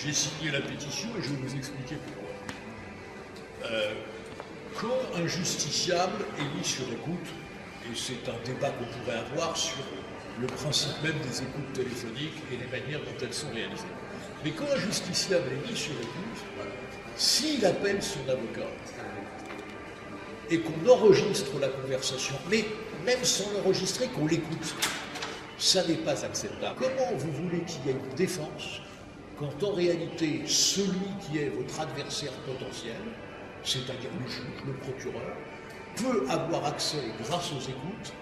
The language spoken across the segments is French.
J'ai signé la pétition et je vais vous expliquer pourquoi. Quand un justiciable est mis sur écoute, et c'est un débat qu'on pourrait avoir sur le principe même des écoutes téléphoniques et les manières dont elles sont réalisées. Mais quand un justiciable est mis sur écoute, s'il appelle son avocat et qu'on enregistre la conversation, mais même sans l'enregistrer, qu'on l'écoute, ça n'est pas acceptable. Comment vous voulez qu'il y ait une défense quand en réalité celui qui est votre adversaire potentiel, c'est-à-dire le juge, le procureur, peut avoir accès, grâce aux écoutes,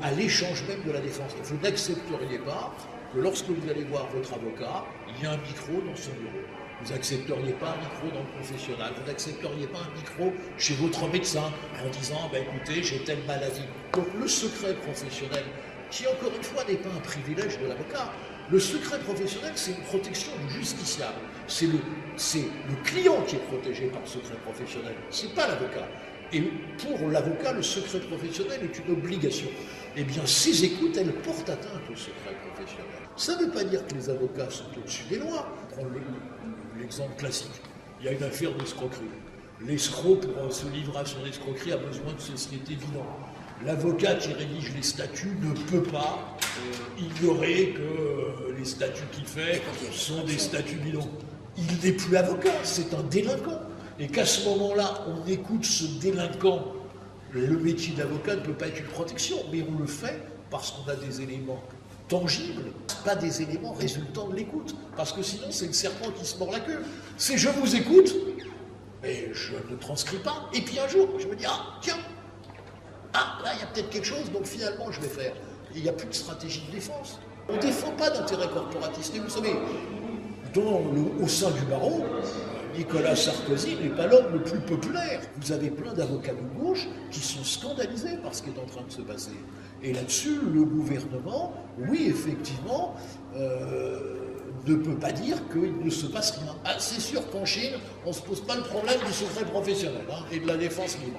à l'échange même de la défense. Vous n'accepteriez pas que lorsque vous allez voir votre avocat, il y a un micro dans son bureau. Vous n'accepteriez pas un micro dans le confessionnal, vous n'accepteriez pas un micro chez votre médecin en disant écoutez, j'ai telle maladie. Donc le secret professionnel, qui encore une fois n'est pas un privilège de l'avocat, le secret professionnel, c'est une protection du justiciable. C'est le client qui est protégé par le secret professionnel, c'est pas l'avocat. Et pour l'avocat, le secret professionnel est une obligation. Eh bien, ces écoutes, elles portent atteinte au secret professionnel. Ça ne veut pas dire que les avocats sont au-dessus des lois. Prends l'exemple classique. Il y a une affaire d'escroquerie. L'escroc, pour se livrer à son escroquerie, a besoin de société bidon. L'avocat qui rédige les statuts ne peut pas ignorer que les statuts qu'il fait sont des statuts bidons. Il n'est plus avocat, c'est un délinquant. Et qu'à ce moment-là, on écoute ce délinquant. Le métier d'avocat ne peut pas être une protection, mais on le fait parce qu'on a des éléments tangibles, pas des éléments résultant de l'écoute. Parce que sinon, c'est le serpent qui se mord la queue. C'est je vous écoute, mais je ne transcris pas. Et puis un jour, je me dis, tiens, là, il y a peut-être quelque chose, donc finalement, je vais faire. Il n'y a plus de stratégie de défense. On ne défend pas d'intérêt corporatiste. Et vous savez, au sein du barreau, Nicolas Sarkozy n'est pas l'homme le plus populaire. Vous avez plein d'avocats de gauche qui sont scandalisés par ce qui est en train de se passer. Et là-dessus, le gouvernement, oui, effectivement, ne peut pas dire qu'il ne se passe rien. C'est sûr qu'en Chine, on ne se pose pas le problème du secret professionnel et de la défense libre.